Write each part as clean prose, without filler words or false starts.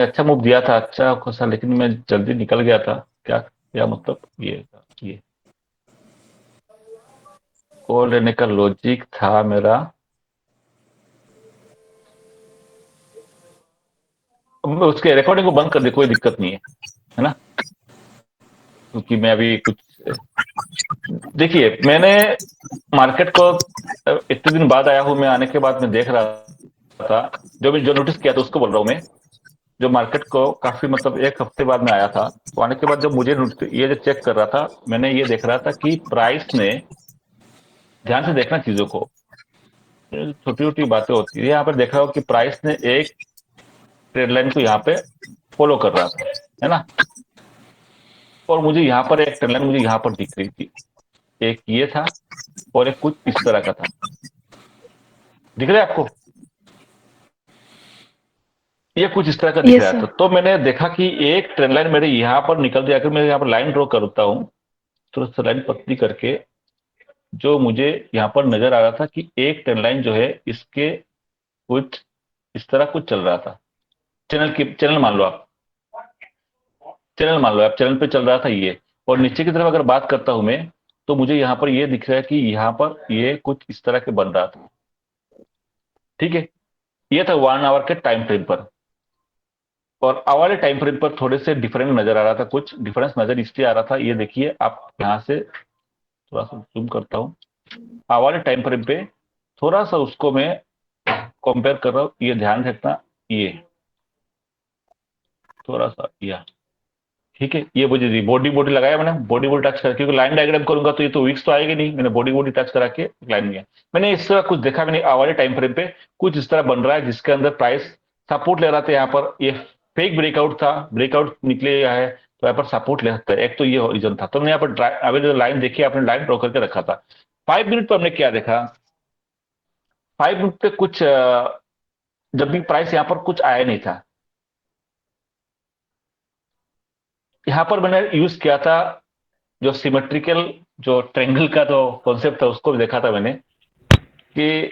अच्छा मूव दिया था, अच्छा खासा, लेकिन मैं जल्दी निकल गया था। क्या क्या मतलब ये कॉल लेने का लॉजिक था मेरा। अब उसके रिकॉर्डिंग को बंद कर दे, कोई दिक्कत नहीं है ना? क्योंकि मैं अभी कुछ, देखिए मैंने मार्केट को इतने दिन बाद आया हूं, मैं आने के बाद मैं देख रहा था, जो नोटिस किया था उसको बोल रहा हूं मैं। जो मार्केट को काफी मतलब एक हफ्ते बाद में आया था, तो आने के बाद जब मुझे ये जो चेक कर रहा था, मैंने ये देख रहा था कि प्राइस ने, ध्यान से देखना चीजों को, छोटी छोटी बातें होती है, यहाँ पर देख रहा हूँ कि प्राइस ने एक ट्रेड लाइन को यहाँ पे फॉलो कर रहा था, है ना? और मुझे यहाँ पर एक ट्रेड लाइन मुझे यहाँ पर दिख रही थी, एक ये था और एक कुछ इस तरह का था। दिख रहा है आपको? ये कुछ इस तरह का दिख यस रहा था, सर। तो मैंने देखा कि एक ट्रेंड लाइन मेरे यहाँ पर निकल जाकर, मैं यहाँ पर लाइन ड्रॉ करता हूँ, तो उस लाइन पतली करके, जो मुझे यहाँ पर नजर आ रहा था कि एक ट्रेंड लाइन जो है इसके कुछ इस तरह कुछ चल रहा था। चैनल मान लो आप, चैनल पे चल रहा था ये। और नीचे की तरफ अगर बात करता हूं मैं, तो मुझे यहाँ पर ये दिख रहा है कि यहाँ पर ये कुछ इस तरह के बन रहा था। ठीक है, ये था 1 आवर के टाइम फ्रेम पर। और आवाले टाइम फ्रेम पर थोड़े से डिफरेंट नजर आ रहा था, कुछ डिफरेंस नजर इसलिए आ रहा था, ये देखिए आप यहाँ से थोड़ा सा जूम करता हूँ, आवाले टाइम फ्रेम पे थोड़ा सा उसको मैं कंपेयर कर रहा हूँ, ये ध्यान रखना, ये थोड़ा सा या, ठीक है, ये मुझे बॉडी बॉडी लगाया मैंने, बॉडी बॉडी टच करके, क्योंकि लाइन डायग्राम करूंगा तो ये तो वीक्स तो आएगी नहीं, मैंने बॉडी बॉडी टच करा के लाइन में मैंने इस तरह कुछ देखा, मैंने आवाले टाइम फ्रेम पे कुछ इस तरह बन रहा है, जिसके अंदर प्राइस सपोर्ट ले रहा था यहाँ पर, ये फेक ब्रेकआउट था, ब्रेकआउट निकले है तो यहाँ पर सपोर्ट ले सकता है, एक तो ये ओरिजन था। तो हमने यहाँ पर अभी जो लाइन देखी, आपने लाइन ड्रॉ करके रखा था। 5 मिनट पर हमने क्या देखा, 5 मिनट पे कुछ जब भी प्राइस यहाँ पर कुछ आया नहीं था, यहाँ पर मैंने यूज किया था जो सिमेट्रिकल, जो ट्रेंगल का जो कॉन्सेप्ट था, उसको भी देखा था मैंने कि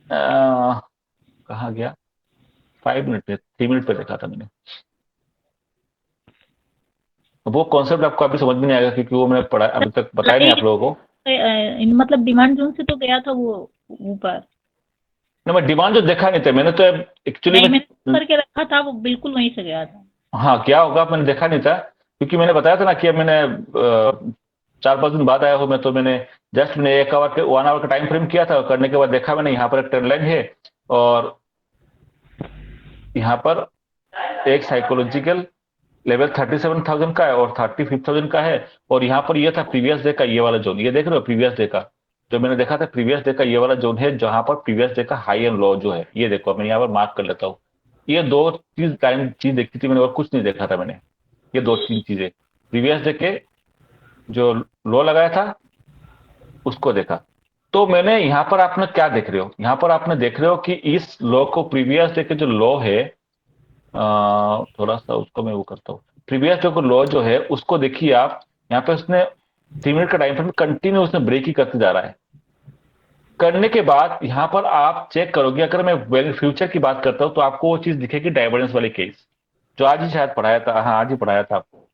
कहाँ गया, 5 मिनट पे, 3 मिनट पे देखा था मैंने। वो कॉन्सेप्ट आपको अभी समझ में नहीं आएगा, क्योंकि वो मैंने पढ़ा अभी तक, बताया नहीं आप लोगों को। मतलब डिमांड जोन से तो गया था वो ऊपर। नहीं, मैं डिमांड जो देखा नहीं था मैंने, तो एक्चुअली नहीं, में, मैंने करके रखा था, वो बिल्कुल वहीं से गया था। हाँ क्या होगा मैंने देखा नहीं था, क्योंकि मैंने बताया था ना कि अब मैंने 4-5 दिन बाद आया हूँ मैं, तो मैंने जस्ट मैंने 1 आवर के 1 आवर का टाइम फ्रेम किया था, करने के बाद देखा मैंने यहाँ पर एक ट्रेंड लाइन है, और यहाँ पर एक साइकोलॉजिकल लेवल 37,000 का है और 35,000 का है। और यहाँ पर ये था प्रीवियस डे का ये वाला जोन, ये देख रहे हो प्रीवियस डे का, जो मैंने देखा था प्रीवियस डे का ये वाला जोन है, जहां पर प्रीवियस डे का हाई एंड लो जो है, ये देखो मैं यहाँ पर मार्क कर लेता हूँ। ये दो चीज देखी थी मैंने, और कुछ नहीं देखा था मैंने। ये 2-3 चीजें, प्रीवियस डे के जो लो लगाया था उसको देखा। तो मैंने यहाँ पर, आपने क्या देख रहे हो, यहाँ पर आपने देख रहे हो कि इस लो को, प्रीवियस डे के जो लो है, थोड़ा सा उसको मैं वो करता हूँ, प्रीवियस जो लो जो है उसको देखिए आप, यहाँ पे उसने 3 मिनट का टाइम फ्रेम कंटिन्यू उसने ब्रेक ही करते जा रहा है। करने के बाद यहाँ पर आप चेक करोगे, अगर मैं वेल फ्यूचर की बात करता हूँ, तो आपको वो चीज दिखेगी, डाइवर्जेंस वाली केस, जो आज ही शायद पढ़ाया था, हाँ आज ही पढ़ाया था आपको।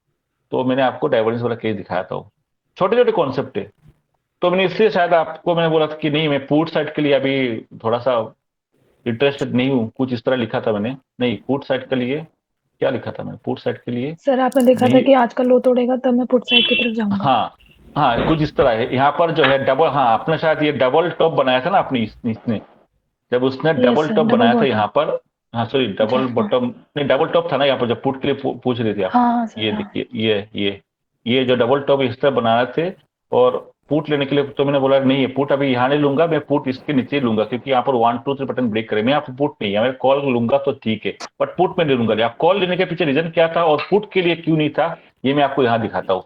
तो मैंने आपको डाइवर्जेंस वाला केस दिखाया था, छोटे छोटे कॉन्सेप्ट है। तो मैंने इसलिए शायद आपको मैंने बोला था कि नहीं, मैं पुट साइड के लिए अभी थोड़ा सा इंटरेस्टेड नहीं हूँ, कुछ इस तरह लिखा था मैंने, नहीं पुट साइड के लिए क्या लिखा था मैंने, पुट साइड के लिए सर आपने देखा था नहीं, कि आज का लो तोड़ेगा तब मैं पुट साइड की तरफ जाऊंगा। हाँ हाँ कुछ इस तरह है, यहाँ पर जो है डबल, हाँ आपने शायद ये डबल टॉप बनाया था ना अपनी इसने, जब उसने yes double sir, top double बनाया था बॉटम। यहाँ पर, हाँ सॉरी अच्छा डबल हाँ। बॉटम, नहीं डबल टॉप था ना यहाँ पर, जब पुट के लिए पूछ रहे थे आप। हाँ हाँ सर ये हाँ। देखिए ये जो डबल टॉप इस तरह बनाए थे, और पुट लेने के लिए तो मैंने बोला नहीं, ये पुट अभी यहाँ नहीं लूंगा, मैं पुट इसके नीचे ही लूंगा, क्योंकि यहाँ पर 1 2 3 बटन ब्रेक करे, मैं यहाँ पर पुट नहीं है, मैं कॉल लूंगा तो ठीक है, बट पुट में नहीं लूंगा। आप कॉल लेने के पीछे रीजन क्या था और पुट के लिए क्यों नहीं था, ये मैं आपको यहाँ दिखाता हूँ।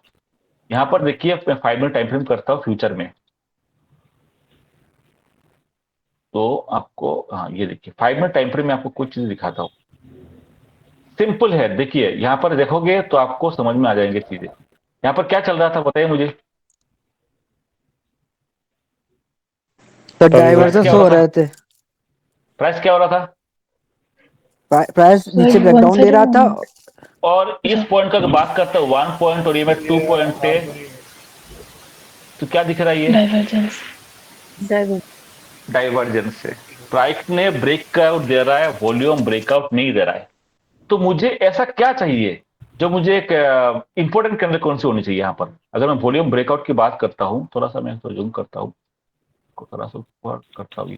यहाँ पर देखिए मैं 5 मिनट टाइम फ्रेम करता हूँ फ्यूचर में, तो आपको, हाँ ये देखिए 5 मिनट टाइम फ्रेम में आपको कुछ चीज दिखाता हूँ। सिंपल है, देखिए यहाँ पर देखोगे तो आपको समझ में आ जाएंगे चीजें। यहाँ पर क्या चल रहा था बताइए मुझे, तो प्राइस डाइवर्जेंस क्या हो हो रहा था, रहे थे। प्राइस क्या हो रहा था? प्राइस So नीचे it ब्रेकडाउन दे रहा था। और इस पॉइंट का अगर बात करता हूँ 1 पॉइंट और ये में 2 पॉइंट है, तो क्या दिख रहा है ये? divergence. डाइवर्जेंस से प्राइस ने ब्रेकआउट दे रहा है, वॉल्यूम ब्रेकआउट नहीं दे रहा है। तो मुझे ऐसा क्या चाहिए जो मुझे एक इंपॉर्टेंट कैंडल कौन सी होनी चाहिए यहाँ पर? अगर मैं वॉल्यूम ब्रेकआउट की बात करता हूँ, थोड़ा सा मैं तो जूम करता हूँ, थोड़ा सा ऊपर करता हूँ।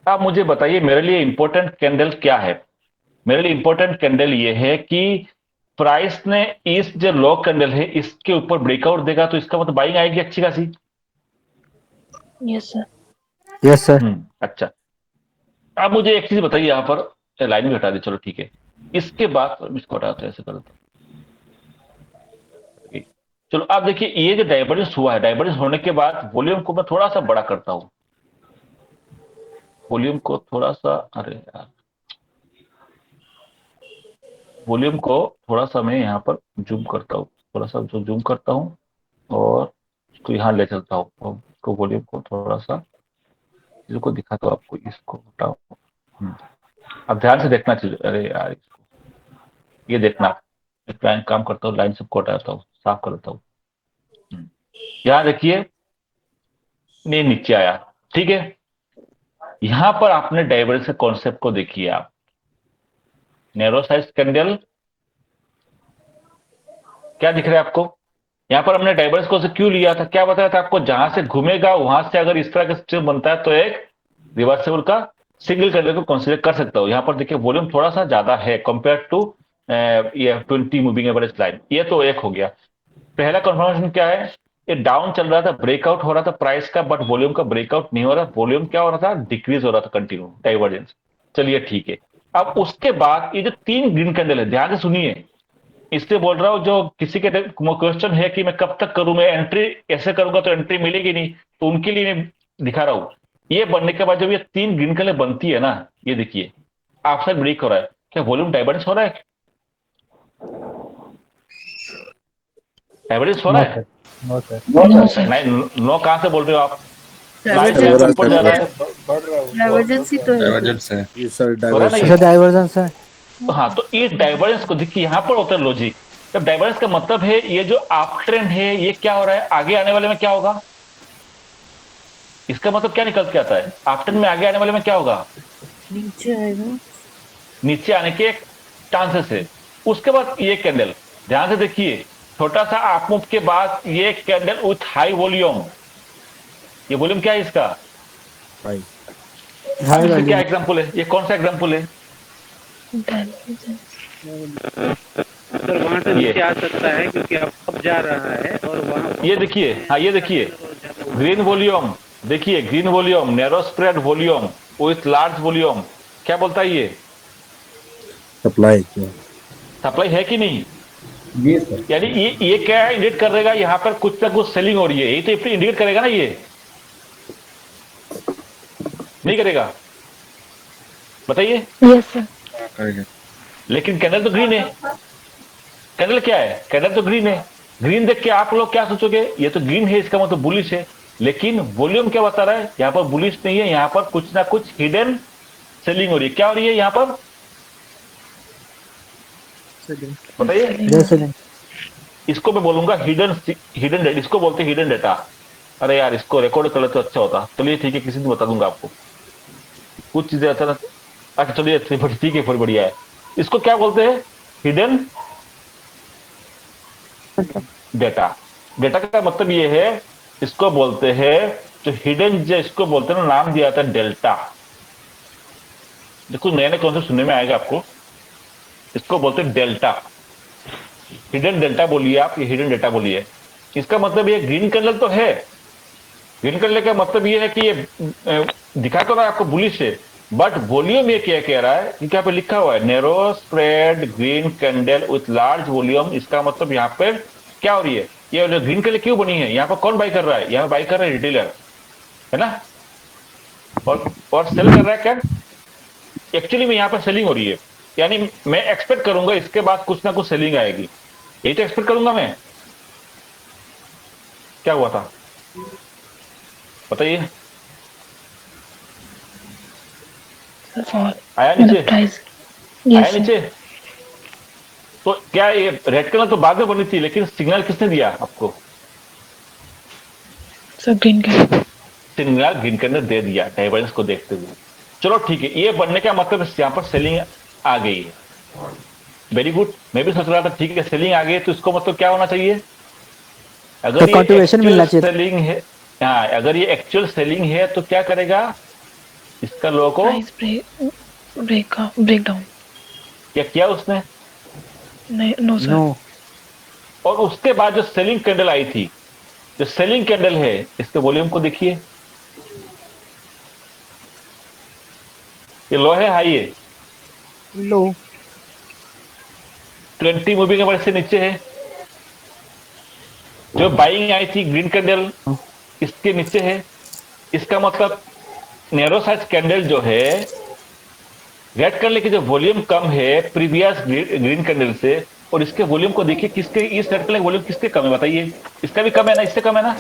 आप मुझे बताइए मेरे लिए इंपॉर्टेंट कैंडल क्या है? मेरे लिए इंपॉर्टेंट कैंडल ये है कि प्राइस ने इस जो लो कैंडल है इसके ऊपर ब्रेकआउट देगा तो इसका मतलब बाइंग आएगी अच्छी खासी। Yes, sir. Yes sir. अच्छा, आप मुझे एक चीज बताइए यहाँ पर, लाइन भी हटा दी, चलो ठीक है। इसके बाद इसको हटाते हैं, ऐसे करते हैं। चलो आप देखिए, ये जो डाइवर्जेंस हुआ है, डाइवर्जेंस होने के बाद वॉल्यूम को मैं थोड़ा सा बड़ा करता हूं। वॉल्यूम को थोड़ा सा, अरे यार, वॉल्यूम को थोड़ा सा मैं यहाँ पर जूम करता हूँ, थोड़ा सा जो जूम करता हूँ और इसको यहाँ ले चलता हूँ, और इसको वॉल्यूम को थोड़ा सा इसको दिखाता हूँ आपको, इसको हटाओ। अब ध्यान से देखना चाहिए, अरे यार इसको, ये देखना, एक लाइन काम करता हूँ, लाइन सबको हटाता हूँ, साफ कर देता हूँ। यहाँ देखिए, ये नीचे आया, ठीक है। यहां पर आपने डाइवर्जेंस के कॉन्सेप्ट को देखिए आप, नैरो साइज कैंडल, क्या दिख रहा है आपको? यहां पर हमने डाइवर्जेंस को से क्यों लिया था, क्या बताया था आपको? जहां से घूमेगा वहां से अगर इस तरह का सिस्टम बनता है तो एक रिवर्सेबल का सिंगल कैंडल को कंसीडर कर सकता हूं। यहां पर देखिए वॉल्यूम थोड़ा सा ज्यादा है कंपेयर टू ये 20 मूविंग एवरेज लाइन, ये तो एक हो गया। पहला कंफर्मेशन क्या है? ये डाउन चल रहा था, ब्रेकआउट हो रहा था प्राइस का, बट वॉल्यूम का ब्रेकआउट नहीं हो रहा। वॉल्यूम क्या हो रहा था? डिक्रीज हो रहा था, कंटिन्यू डाइवर्जेंस। चलिए ठीक है। अब उसके बाद ये जो 3 ग्रीन कैंडल है, ध्यान से सुनिए, इसलिए बोल रहा हूं, जो किसी के क्वेश्चन है कि मैं कब तक करूं, मैं एंट्री ऐसे करूंगा तो एंट्री मिलेगी नहीं, तो उनके लिए मैं दिखा रहा हूं। ये बनने के बाद जब ये 3 ग्रीन कैंडल बनती है ना, ये देखिए आपसे ब्रेक हो रहा है, क्या वॉल्यूम डाइवर्जेंस हो रहा है? डाइवर्जेंस हो रहा नो है? Sir. No sir. No, sir. नहीं, नो कहां से बोल रहे हो आप? लाइन डाइवर्जेंस से तो ऊपर जा है, रहा है, डाइवर्जेंस ही तो है। डाइवर्जेंस है। ये सर हो रहा है ना अच्छा ये? डाइवर्जेंस। डाइवर्जेंस है। हाँ, तो इस डाइवर्जेंस को देखिए, यहां पर होता है लॉजिक। जब डाइवर्जेंस का मतलब है ये जो आप ट्रेंड है ये क्या हो रहा है, आगे आने वाले में क्या होगा, इसका मतलब क्या निकल के आता है? आप ट्रेंड में आगे आने वाले में क्या होगा? नीचे आएगा। नीचे आने के चांसेस है। उसके बाद ये कैंडल, ध्यान से देखिए, छोटा सा आप मूव के बाद ये कैंडल विथ हाई वॉल्यूम, ये वॉल्यूम क्या है इसका? हाई। अब हाई इसका क्या वैल्यू। एग्जांपल है, ये कौन सा एग्जांपल है? Divergence. सर वहां से ये नीचे आ सकता है क्योंकि अब जा रहा है और वहां ये देखिए, हाँ ये देखिए, ग्रीन वॉल्यूम, देखिए green volume, narrow spread volume with large volume, क्या बोलता है ये? सप्लाई। सप्लाई है कि नहीं? ये सर। यानी ये क्या इंडिकेट करेगा, यहाँ पर कुछ ना कुछ सेलिंग हो रही है, यही तो इंडिकेट करेगा ना, ये नहीं करेगा? बताइए। Yes, sir. करेगा। लेकिन कैंडल तो ग्रीन है, कैंडल क्या है? कैंडल तो ग्रीन है। ग्रीन देख के आप लोग क्या सोचोगे, ये तो ग्रीन है, इसका मतलब बुलिश है। लेकिन वॉल्यूम क्या बता रहा है? यहाँ पर बुलिश नहीं है, यहाँ पर कुछ ना कुछ हिडन सेलिंग हो रही है। क्या हो रही है यहाँ पर, बताइए? जैसे इसको मैं बोलूंगा हिडन, हिडन, इसको बोलते हैं हिडन डेटा। अरे यार, इसको रिकॉर्ड कर ले तो अच्छा होता। चलिए ठीक है, किसी दिन बता दूंगा आपको कुछ चीजें अचानक। अच्छा चलिए ठीक है, फिर बढ़िया है। इसको क्या बोलते हैं? Hidden data. डेटा का मतलब ये है, इसको बोलते हैं जो हिडन, जो इसको बोलते हैं ना, नाम दिया था डेल्टा। देखो नए नए कॉन्सेप्ट सुनने में आएगा आपको, इसको बोलते हैं डेल्टा। हिडन डेल्टा बोलिए आप, ये हिडन डेटा बोलिए। इसका मतलब ये ग्रीन कैंडल तो है, ग्रीन कैंडल का मतलब ये है कि ये दिखा तो रहा है आपको बुलिश है, बट वॉल्यूम ये क्या कह रहा है, ये क्या पे लिखा हुआ है, narrow spread green candle with large volume. इसका मतलब यहाँ पे क्या हो रही है, ये जो ग्रीन कैंडल क्यों बनी है, यहाँ पर कौन बाई कर रहा है? यहाँ बाई कर रहा है रिटेलर, है ना, और सेल कर रहा है क्या? एक्चुअली में यहाँ पर सेलिंग हो रही है। यानी मैं एक्सपेक्ट करूंगा इसके बाद कुछ ना कुछ सेलिंग आएगी, यही तो एक्सपेक्ट करूंगा मैं। क्या हुआ था बताइए? Fall. आया मतलब नीचे? price. Yes, आया sir. नीचे। तो क्या ये रेड कलर तो बाद में बनी थी, लेकिन सिग्नल किसने दिया आपको? Sir, green candle. Signal green candle दे दिया डाइवर्जेंस को देखते हुए। चलो ठीक है, ये बनने का मतलब यहाँ पर सेलिंग आ गई है। वेरी गुड, मैं भी सोच रहा था ठीक है सेलिंग आ गई है, तो इसको मतलब क्या होना चाहिए? अगर तो ये कंट्रीब्यूशन मिलना एक्चुअल चाहिए। सेलिंग है, हाँ अगर ये एक्चुअल सेलिंग है तो क्या करेगा? इसका लो को Price break down. क्या किया उसने? No, sir. नो। और उसके बाद जो सेलिंग कैंडल आई थी, जो सेलिंग कैंडल है, इसके वॉल्यूम को देखिए, ये लो है हाई है? लो। 20 मूविंग एवरेज से नीचे है। जो बाइंग आई थी ग्रीन कैंडल, इसके नीचे है। इसका मतलब नैरो साइज कैंडल जो है, रेड कैंडल की जो वॉल्यूम कम है प्रीवियस ग्रीन कैंडल से, और इसके वॉल्यूम को देखिए, किसके इस रेड कैंडल वॉल्यूम किसके कम है बताइए? इसका भी कम है ना, इससे कम है ना,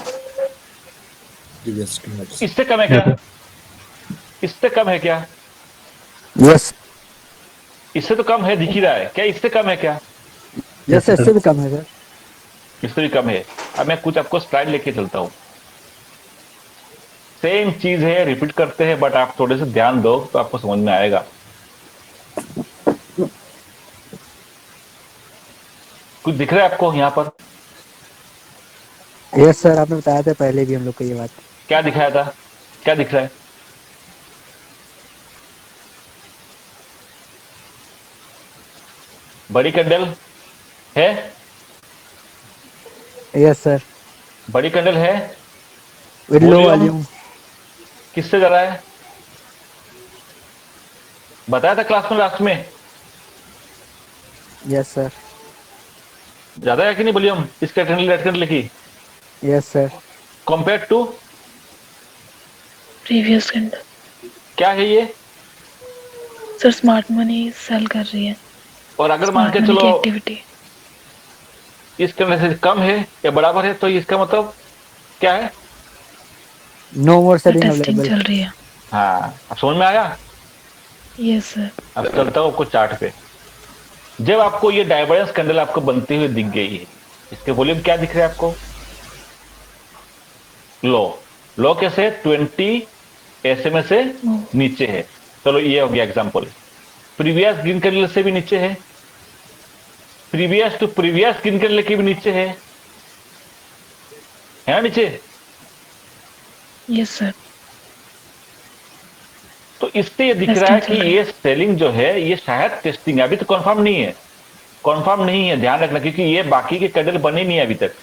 Previous candles. इससे कम है क्या? इससे कम है क्या? यस। इससे तो कम है, दिख ही रहा है। क्या इससे कम है क्या? यस, इससे भी कम है सर। इससे भी कम है। अब मैं कुछ आपको स्लाइड लेके चलता हूं। सेम चीज है, रिपीट करते हैं, बट आप थोड़े से ध्यान दो तो आपको समझ में आएगा। कुछ दिख रहा है आपको यहां पर? यस सर, आपने बताया था पहले भी हम लोग को ये बात। क्या दिखाया था? क्या दिख रहा है? बड़ी कैंडल है? Yes sir. बड़ी कैंडल है। With low Volume? वॉल्यूम। किससे ज्यादा है? बताया था क्लास में लास्ट में। Yes sir. ज्यादा है कि नहीं वॉल्यूम इस कैंडल रेड कैंडल की, yes sir. Compare to Previous candle. क्या है ये? Sir, smart money सेल कर रही है। और अगर मान Smart के money की चलो एक्टिविटी। इस कैंडल से कम है या बराबर है, तो इसका मतलब क्या है? नो मोर सेलिंग टेस्टिंग अवेलेबल। चल रही है। हाँ, अब समझ में आया? Yes, sir. अब चलता हूं आपको चार्ट पे। जब आपको ये डाइवर्जेंस कैंडल आपको बनती हुई दिख गई है, इसके वॉल्यूम क्या दिख रहा है आपको? लो। लो कैसे? 20 SMA से नीचे है। चलो ये हो गया एग्जांपल। प्रीवियस ग्रीन कैंडल से भी नीचे है, previous to previous green candle के भी नीचे है ना नीचे? Yes, sir. तो इससे ये दिख रहा है टेस्टिंग कि चल रही ये सेलिंग जो है ये शायद टेस्टिंग है, अभी तो कंफर्म नहीं है। कंफर्म नहीं है, ध्यान रखना, क्योंकि ये बाकी के कैंडल बने नहीं है अभी तक।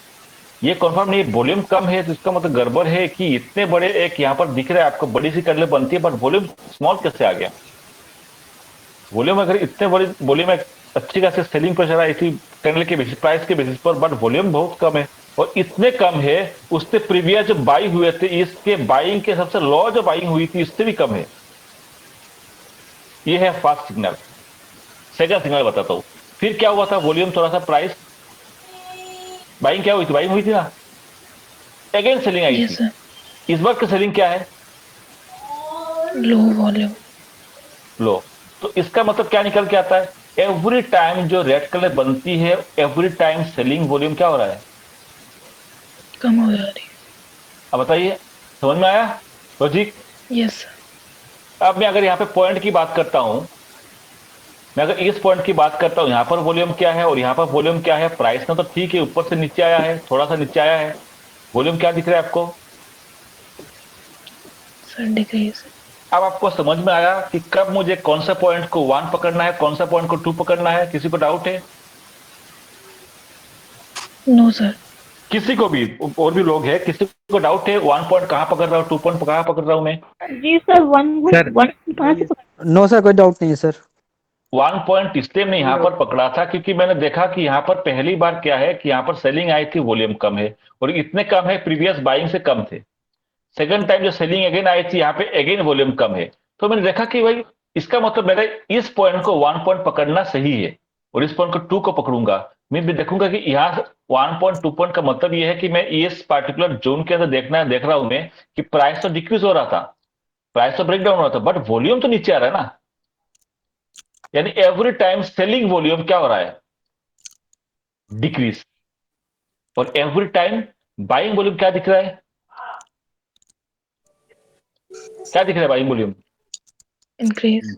ये कंफर्म नहीं है, वॉल्यूम कम है, तो इसका मतलब गड़बड़ है कि इतने बड़े एक यहाँ पर दिख रहा है आपको बड़ी सी कैंडल बनती है, बट वॉल्यूम स्मॉल कैसे आ गया? वॉल्यूम अगर इतने बड़ी वॉल्यूम अच्छी खासी सेलिंग प्रेशर आई थी कैंडल के बेसिस प्राइस के बेसिस पर, बट वॉल्यूम बहुत कम है। और इतने कम है, उससे प्रीवियस जो बाई हुए थे, इसके बाइंग के सबसे लो जो बाइंग हुई थी इससे भी कम है। ये है फास्ट सिग्नल। सेकंड सिग्नल बताता हूं। फिर क्या हुआ था? वॉल्यूम थोड़ा सा, प्राइस, बाइंग क्या हुई थी? बाइंग हुई थी ना, अगेन सेलिंग आई Yes, थी। sir. इस बार की सेलिंग क्या है? Low volume. लो। तो इसका मतलब क्या निकल के आता है? एवरी टाइम जो रेड कलर बनती है, एवरी टाइम सेलिंग वॉल्यूम क्या हो रहा है? कम हो जा रही है। अब बताइए, समझ में आया लॉजिक? Yes, sir. अब मैं अगर यहाँ पे पॉइंट की बात करता हूं, मैं अगर इस पॉइंट की बात करता हूं, यहाँ पर वॉल्यूम क्या है और यहाँ पर वॉल्यूम क्या है? प्राइस में तो ठीक है, ऊपर से नीचे आया है, थोड़ा सा नीचे आया है। वॉल्यूम क्या दिख रहा है आपको? Sir, decrease. अब आपको समझ में आया कि कब मुझे कौन सा पॉइंट को 1 पकड़ना है, कौन सा पॉइंट को 2 पकड़ना है? किसी को डाउट है? No, sir. किसी को भी, और भी लोग हैं, किसी को डाउट है 1 पॉइंट कहां पकड़ रहा हूं, 2 पॉइंट कहां पकड़ रहा हूं मैं? जी सर, Sir. वन कहाँ से नो सर, कोई डाउट नहीं है सर। 1 पॉइंट इसलिए मैंने यहां पर पकड़ा था क्योंकि मैंने देखा कि यहां पर पहली बार क्या है कि यहां पर सेलिंग आई थी, वॉल्यूम कम है, और इतने कम है प्रीवियस बाइंग से कम थे। सेकंड टाइम जो सेलिंग अगेन आई थी, यहाँ पे अगेन वॉल्यूम कम है। तो मैंने देखा कि भाई इसका मतलब मेरा इस पॉइंट को 1 पॉइंट पकड़ना सही है, और इस पॉइंट को 2 को पकड़ूंगा। मैं भी देखूंगा कि यहाँ 1 पॉइंट 2 पॉइंट का मतलब ये है कि मैं इस पार्टिकुलर जोन के अंदर देख रहा हूं मैं कि प्राइस तो डिक्रीज हो रहा था, प्राइस तो ब्रेक डाउन हो रहा था, बट वॉल्यूम तो नीचे आ रहा है ना। यानी एवरी टाइम सेलिंग वॉल्यूम क्या हो रहा है, डिक्रीज, और एवरी टाइम बाइंग वॉल्यूम क्या दिख रहा है, क्या दिख रहा है बाइंग वॉल्यूम, इंक्रीज।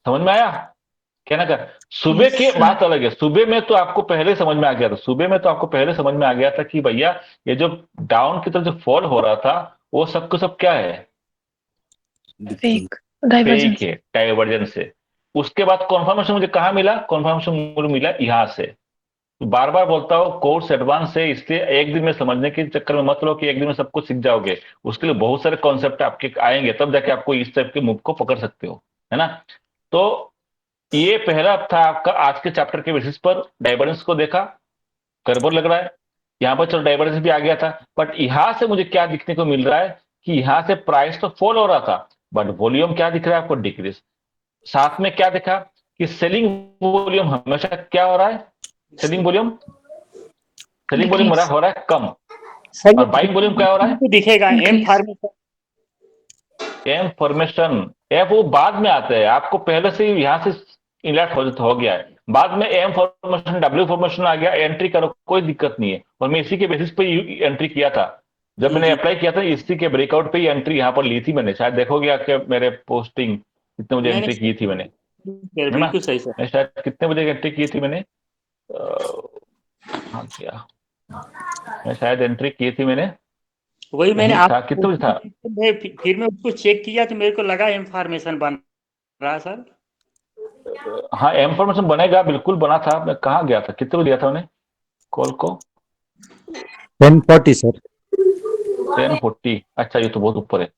समझ में आया, कहना क्या, सुबह Yes, की sir. बात अलग है, सुबह में तो आपको पहले समझ में आ गया था, सुबह में तो आपको पहले समझ में आ गया था कि भैया ये जो डाउन की तरफ जो फॉल हो रहा था वो सबको सब क्या है, फेक फेक डाइवर्जेंस। है, डाइवर्जेंस है। उसके बाद कॉन्फर्मेशन मुझे कहां मिला, कॉन्फर्मेशन मुझे मिला यहां से। तो बार बार बोलता हूं कोर्स एडवांस है, इसलिए एक दिन में समझने के चक्कर में मत लो कि एक दिन में सब कुछ सीख जाओगे, उसके लिए बहुत सारे कॉन्सेप्ट आपके आएंगे, तब जाके आपको इस टाइप के मूव को पकड़ सकते हो, है ना। तो ये पहला था आपका आज के चैप्टर के बेसिस पर, डाइवर्जेंस को देखा, गड़बड़ लग रहा है, यहां पर चलो डाइवर्जेंस भी आ गया था, बट यहां से मुझे क्या दिखने को मिल रहा है कि यहां से प्राइस तो फॉल हो रहा था, बट वॉल्यूम क्या दिख रहा है आपको, डिक्रीज। साथ में क्या देखा कि सेलिंग वॉल्यूम हमेशा क्या हो रहा है, selling volume, selling volume Decrease. हो रहा है कम, सर और बाइंग वॉल्यूम क्या हो रहा है, तो दिखेगा M Increase. Formation. M formation, F वो बाद में आता है, आपको पहले से ही यहां से इलेक्ट हो गया है, बाद में एम फॉर्मेशन डब्ल्यू फॉर्मेशन आ गया, एंट्री करो कोई दिक्कत नहीं है, और मैं इसी के बेसिस पे एंट्री किया था, जब मैंने अप्लाई किया था इसी के ब्रेकआउट पे ही एंट्री यहां पर ली थी मैंने, शायद देखोगे आपके मेरे पोस्टिंग कितने बजे एंट्री की थी मैंने, है ना, बिल्कुल सही सर। मैं शायद कितने बजे एंट्री की थी मैंने, हाँ क्या, मैं शायद एंट्री की थी मैंने, वही मैंने नहीं आप था, कितने बजे था, फिर मैं उसको चेक किया तो मेरे को लगा इंफॉर्मेशन बन रहा सर। हाँ इंफॉर्मेशन बनेगा, बिल्कुल बना था, मैं कहाँ गया था, कितने बजे दिया था मैंने कॉल को, 10:40 सर। 10:40, अच्छा ये तो बहुत ऊपर है,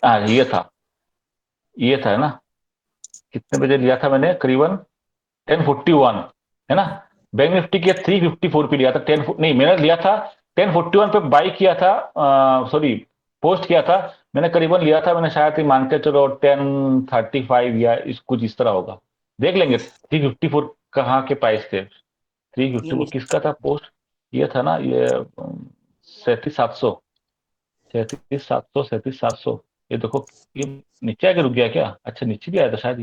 हाँ ये था, ये था, है ना, कितने बजे लिया था मैंने, करीबन 10:41, है ना, बैंक निफ्टी के 354 पे लिया था, नहीं मैंने लिया था 10:41 पे बाई किया था, सॉरी पोस्ट किया था मैंने, करीबन लिया था मैंने शायद ही मान के चलो 10:35 या कुछ इस तरह होगा, देख लेंगे 354 कहाँ के प्राइस थे, 354 किसका था पोस्ट, ये था ना, ये 3700, 3700, 3700, ये देखो, ये नीचे आके रुक गया क्या, अच्छा नीचे भी आया था शायद,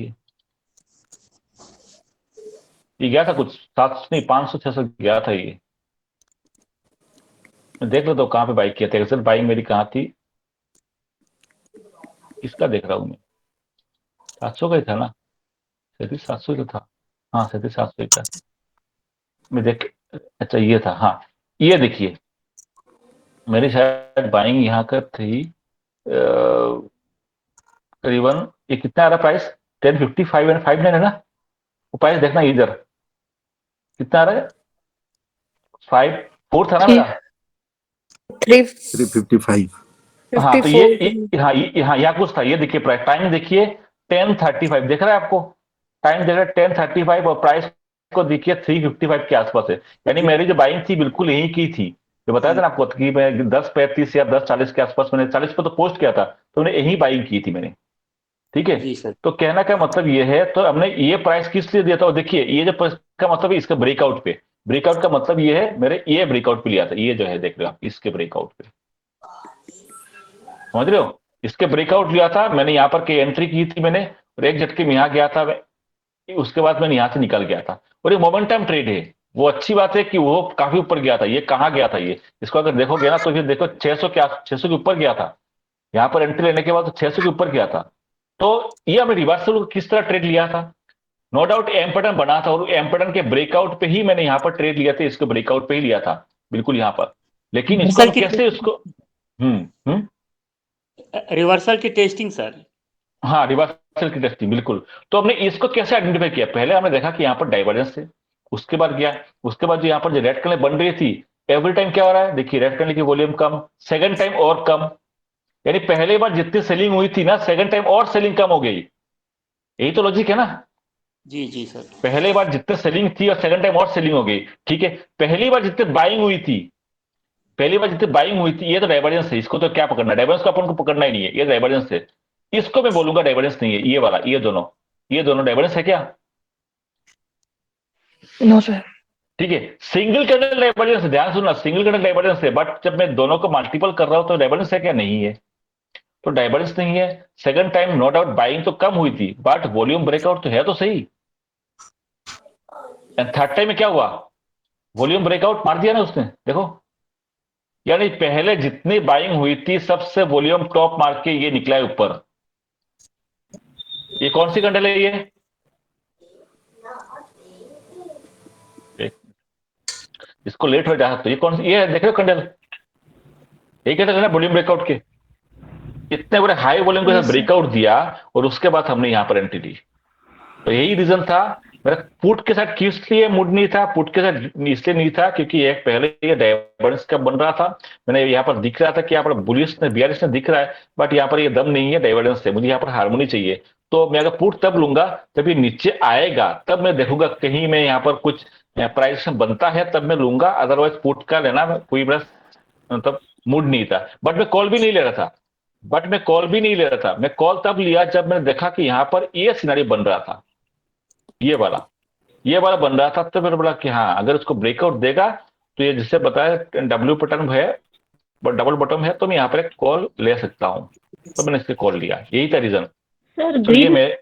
ये गया था कुछ 700 नहीं 500 600 गया था ये, मैं देख लेता हूँ कहाँ पे बाइक किया था, एक्सेल बाइंग मेरी कहाँ थी, किसका देख रहा हूँ मैं, 700 का ही था ना, 3700 तो था, हाँ 3700 का, मैं देख, अच्छा ये था, हाँ ये देखिए मेरी शायद बाइंग यहाँ का थी, करीबन ये कितना आ रहा प्राइस, 1055 एंड 59 है ना, वो प्राइस देखना इधर कितना आ रहा है, 54 था ना मेरा, 355. हाँ तो हाँ यहाँ कुछ था, ये देखिए प्राइस, टाइम देखिए 10:35 देख रहा है आपको, टाइम देख रहा है 10:35, और प्राइस को देखिए 355 के आसपास है, यानी मेरी जो बाइंग थी बिल्कुल यही की थी, जो बताया था ना आपको कि मैं 10:35 या 10:40 के आसपास, मैंने 40 पे तो पोस्ट किया था, तो मैंने यही बाइंग की थी मैंने, ठीक है। जी सर। तो कहना का मतलब ये है, तो हमने ये प्राइस किस लिए दिया था, और देखिए ये जो प्राइस का मतलब है इसका ब्रेकआउट पे, ब्रेकआउट का मतलब ये है मेरे ये ब्रेकआउट पे लिया था, ये जो है देख रहे हो आप इसके ब्रेकआउट पे, समझ रहे हो, इसके ब्रेकआउट लिया था मैंने, यहाँ पर की एंट्री की थी मैंने, और एक झटके में यहाँ गया था, उसके बाद मैंने यहाँ से निकल गया था, और ये मोमेंटम ट्रेड है, वो अच्छी बात है कि वो काफी ऊपर गया था, ये कहाँ गया था ये, इसको अगर देखोगे ना तो फिर देखो 600 के ऊपर गया था, यहाँ पर एंट्री लेने के बाद तो 600 के ऊपर गया था, तो ये हमने रिवर्सल किस तरह ट्रेड लिया था, नो डाउट एम पैटर्न बना था, और एम पैटर्न के ब्रेकआउट पे ही मैंने यहाँ पर ट्रेड लिया था, इसके ब्रेकआउट पे ही लिया था बिल्कुल यहाँ पर, लेकिन इसको हम कैसे उसको रिवर्सल की टेस्टिंग सर। हाँ रिवर्सल की टेस्टिंग बिल्कुल, तो हमने इसको कैसे आइडेंटिफाई किया, पहले हमने देखा कि यहाँ पर डाइवर्जेंस है, उसके बाद गया, उसके बाद जो यहाँ पर जो रेड कलर बन रही थी, एवरी टाइम क्या हो रहा है, देखिए रेड कलर की वॉल्यूम कम, सेकंड टाइम और कम, यानी पहले बार जितनी सेलिंग हुई थी ना, सेकंड टाइम और सेलिंग कम हो गई, यही तो लॉजिक है ना, जी जी सर। पहले बार जितने सेलिंग थी और सेकंड टाइम और सेलिंग हो गई, ठीक है, पहली बार जितने बाइंग हुई थी, पहली बार जितनी बाइंग हुई थी, ये तो डाइवर्जेंस है, इसको तो क्या पकड़ना, डाइवर्जेंस को अपन को पकड़ना ही नहीं है, ये डाइवर्जेंस है, इसको मैं बोलूंगा डाइवर्जेंस नहीं है, ये वाला ये दोनों डाइवर्जेंस है क्या, नो सर। ठीक है, सिंगल कैंडल डाइवर्जेंस, ध्यान सुनना, सिंगल कैंडल डाइवर्जेंस है, बट जब मैं दोनों को मल्टीपल कर रहा हूं तो डाइवर्जेंस है क्या, नहीं है, तो डाइवर्जेंस नहीं है। Second time no doubt buying तो कम हुई थी, बट वॉल्यूम ब्रेकआउट तो है तो सही। एंड थर्ड टाइम में क्या हुआ, वॉल्यूम ब्रेकआउट मार दिया ना उसने, देखो। यानी पहले जितनी बाइंग हुई थी सबसे वॉल्यूम टॉप मार के ये निकला है ऊपर। ये कौन सी कैंडल है ये? इसको लेट हो जा सकते, ये कौन सी, ये देख रहे हो कैंडल, यही कैंडल है ना वॉल्यूम ब्रेकआउट के। इतने बड़े हाई वॉल्यूम के Yes, साथ sir. ब्रेकआउट दिया और उसके बाद हमने यहां पर एंट्री ली। तो यही रीजन था मेरा पुट के साथ किस लिए मूड नहीं था। पुट के साथ इसलिए नहीं था क्योंकि एक पहले ये डाइवर्जेंस का बन रहा था, मैंने यहाँ पर दिख रहा था कि यहाँ पर बुलिश ने बियरिश ने दिख रहा है, बट यहाँ पर ये दम नहीं है डाइवर्जेंस से, मुझे यहाँ पर हार्मोनी चाहिए। तो मैं अगर पुट तब लूंगा जब ये नीचे आएगा, तब मैं देखूंगा कहीं मैं यहाँ पर कुछ प्राइस बनता है तब मैं लूंगा, अदरवाइज पुट का लेना कोई मेरा मतलब मूड नहीं था। बट मैं कॉल भी नहीं ले रहा था, मैं कॉल तब लिया जब मैंने देखा कि यहाँ पर ये सिनारियो बन रहा था, ये वाला बन रहा था। तो मैंने बोला कि हाँ अगर उसको ब्रेकआउट देगा तो ये जिससे बताया डब्ल्यू पैटर्न है बट डबल बॉटम है, तो मैं यहाँ पर एक कॉल ले सकता हूँ। तो मैंने इसके कॉल लिया, यही था रीजन। सर तो ये मैं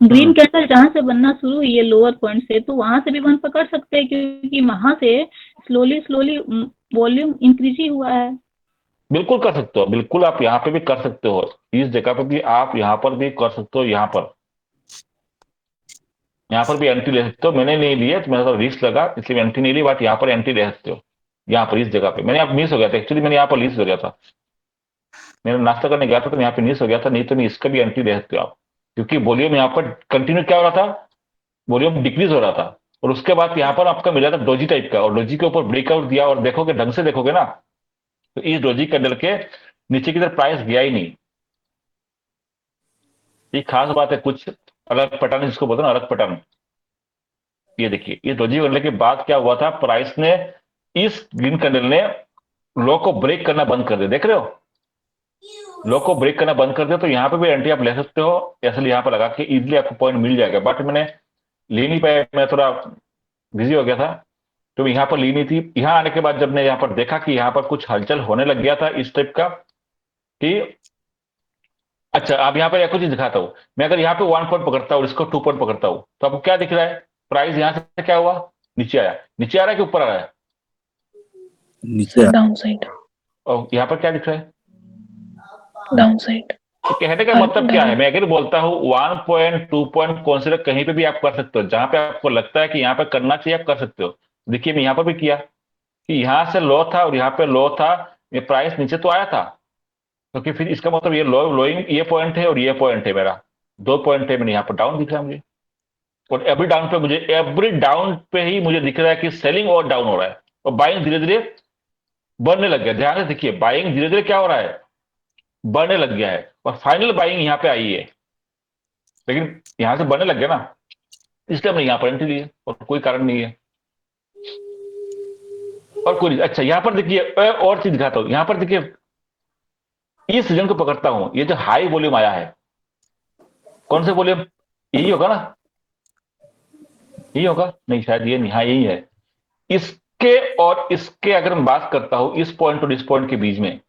ग्रीन कैंडल जहाँ से बनना शुरू हुई है लोअर पॉइंट से, तो वहां से भी वन पकड़ सकते हैं क्योंकि वहां से स्लोली वॉल्यूम इंक्रीज ही हुआ है। बिल्कुल कर सकते हो, बिल्कुल आप यहाँ पे भी कर सकते हो, इस जगह पे भी आप यहाँ पर भी कर सकते हो, यहाँ पर भी एंट्री ले सकते हो। मैंने नहीं लिया तो मेरा तो रिस्क लगा इसलिए एंट्री नहीं ली, बट यहाँ पर एंट्री ले सकते हो। यहाँ पर इस जगह पे मैंने आप मिस हो गया था, एक्चुअली मैंने यहाँ पर मिस हो गया था, मैंने नाश्ता करने गया था तो यहाँ पे मिस हो गया था, नहीं तो मैं इसका भी एंट्री ले सकते हो आप। क्योंकि वॉल्यूम यहाँ पर कंटिन्यू क्या हो रहा था, वॉल्यूम डिक्रीज हो रहा था, और उसके बाद यहाँ पर आपका मिला था डोजी टाइप का, और डोजी के ऊपर ब्रेकआउट दिया, और देखोगे ढंग से देखोगे ना तो इस डोजी कैंडल के नीचे की तरफ प्राइस गया ही नहीं। ये खास बात है, कुछ अलग पैटर्न जिसको बोलते हैं ना, अलग पैटर्न। ये देखिए ये डोजी कैंडल के बाद क्या हुआ था, प्राइस ने इस ग्रीन कैंडल ने लो को ब्रेक करना बंद कर दिया, देख रहे हो, लो को ब्रेक करना बंद कर दिया। तो यहाँ पे भी एंट्री आप ले सकते हो, ऐसे यहाँ पर लगा के इजिली आपको पॉइंट मिल जाएगा, बट मैंने ले नहीं पाया, मैं थोड़ा बिजी हो गया था तो यहाँ पर ली नहीं थी। यहाँ आने के बाद जब मैं यहाँ पर देखा कि यहाँ पर कुछ हलचल होने लग गया था इस टाइप का कि अच्छा, अब यहाँ पर एक चीज दिखाता हूं, मैं अगर यहाँ पे 1 पॉइंट पकड़ता हूँ, इसको 2 पॉइंट पकड़ता हूँ, तो आपको क्या दिख रहा है, प्राइस यहाँ से क्या हुआ, नीचे आया, नीचे आ रहा है कि ऊपर आ रहा है, नीचे डाउन साइड, और यहाँ पर क्या दिख रहा है। Down side. तो कहने का मतलब क्या है, मैं अगर बोलता हूँ 1 पॉइंट 2 पॉइंट कंसिडर कहीं पे भी आप कर सकते हो, जहां पे आपको लगता है कि यहाँ पे करना चाहिए आप कर सकते हो। देखिए मैं यहाँ पर भी किया कि यहाँ से लो था और यहाँ पे लो था, ये प्राइस नीचे तो आया था, क्योंकि फिर इसका मतलब ये लोइंग ये पॉइंट है और ये पॉइंट है, मेरा 2 पॉइंट है, मैंने यहाँ पर डाउन दिख रहा है मुझे, और एवरी डाउन पे ही मुझे दिख रहा है कि सेलिंग और डाउन हो रहा है, और बाइंग धीरे धीरे बढ़ने लग गया। ध्यान से देखिए बाइंग धीरे धीरे क्या हो रहा है, बढ़ने लग गया है, और फाइनल बाइंग यहाँ पे आई है, लेकिन यहां से बढ़ने लग गया ना, इसलिए हमने यहां पर एंट्री ली है, और कोई कारण नहीं है और कोई। अच्छा यहाँ पर देखिए और चीज दिखाता हूं, यहाँ पर देखिए इस रीजन को पकड़ता हूं, ये जो हाई वॉल्यूम आया है, कौन से वॉल्यूम, यही होगा ना, यही होगा, नहीं शायद ये नहीं, हाँ यही है। इसके और इसके अगर मैं बात करता हूं, इस पॉइंट और इस पॉइंट के बीच में 1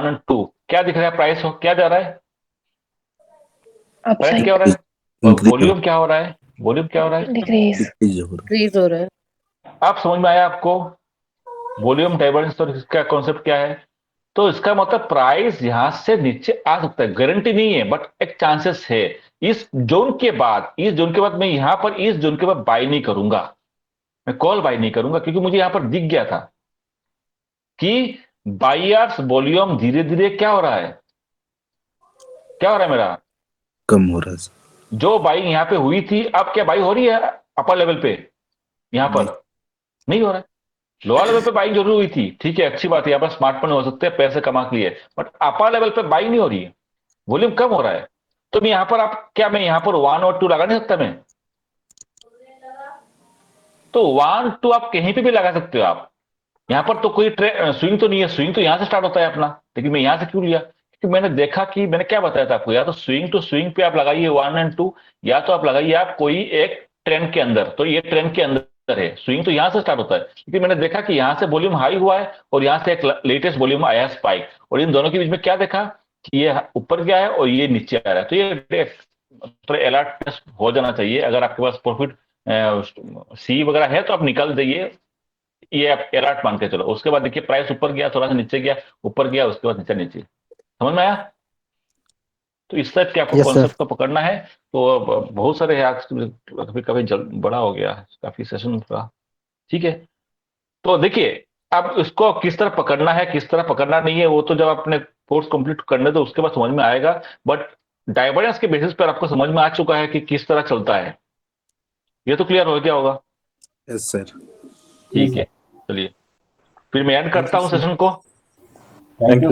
और 2 क्या दिख रहा है, प्राइस हो क्या जा रहा है, प्राइस क्या हो रहा है, और वॉल्यूम क्या हो रहा है, वॉल्यूम क्या हो रहा है, डिक्रीज हो रहा है। आप समझ में आया आपको वॉल्यूम डाइवर्जेंस और इसका कॉन्सेप्ट क्या है। तो इसका मतलब प्राइस यहां से नीचे आ सकता है, गारंटी नहीं है बट एक चांसेस है। इस जोन के बाद मैं यहां पर इस जोन के बाद बाय नहीं करूंगा, मैं कॉल बाय नहीं करूंगा, क्योंकि मुझे यहां पर दिख गया था कि बायर्स वॉल्यूम धीरे धीरे क्या हो रहा है, क्या हो रहा है, मेरा कम हो रहा है। जो बाइंग यहां पे हुई थी अब क्या बाइंग हो रही है अपर लेवल पे, यहां पर नहीं हो रहा है। लोअर लेवल पे बाइंग जरूर हुई थी, ठीक है अच्छी बात है, यहाँ पर स्मार्टफोन हो सकते हैं पैसे कमा के लिए, बट अपर लेवल पे बाइंग नहीं हो रही है, वॉल्यूम कम हो रहा है। तो मैं यहाँ पर मैं यहाँ पर 1 और 2 लगा नहीं सकता मैं, तो 1 2 आप कहीं पे भी लगा सकते हो आप, यहाँ पर तो कोई स्विंग तो नहीं है, स्विंग तो यहाँ से स्टार्ट होता है अपना, लेकिन मैं यहाँ से क्यों लिया, क्योंकि मैंने देखा कि मैंने क्या बताया था आपको, या तो स्विंग पे आप लगाइए 1 और 2, या तो आप लगाइए आप कोई एक ट्रेंड के अंदर, तो ये ट्रेंड के अंदर है, स्विंग तो यहां से स्टार्ट होता है, क्योंकि मैंने देखा कि यहां से वॉल्यूम हाई हुआ है और यहां से एक लेटेस्ट वॉल्यूम आया स्पाइक, और इन दोनों के बीच में क्या देखा कि ये ऊपर गया है और ये नीचे आ रहा है, तो ये अलर्टनेस हो जाना चाहिए। अगर आपके पास प्रॉफिट सी वगैरह है तो आप निकल जाइए, ये आप अलर्ट मान के चलो। उसके बाद देखिए प्राइस ऊपर गया, थोड़ा सा नीचे गया, ऊपर गया, उसके बाद नीचे नीचे, समझ में आया? तो इस टाइप के आपको Yes, sir. कॉन्सेप्ट को पकड़ना है। तो बहुत सारे है, कभी कभी बड़ा हो गया, काफी सेशन का, ठीक है। तो देखिए अब इसको किस तरह पकड़ना है, किस तरह पकड़ना नहीं है, वो तो जब अपने कोर्स कंप्लीट करने दो उसके बाद समझ में आएगा। बट डाइवर्जेंस के बेसिस पर आपको समझ में आ चुका है कि किस तरह चलता है, ये तो क्लियर हो गया होगा। Yes sir. ठीक है, चलिए फिर मैं एंड करता हूँ सेशन को। Thank you.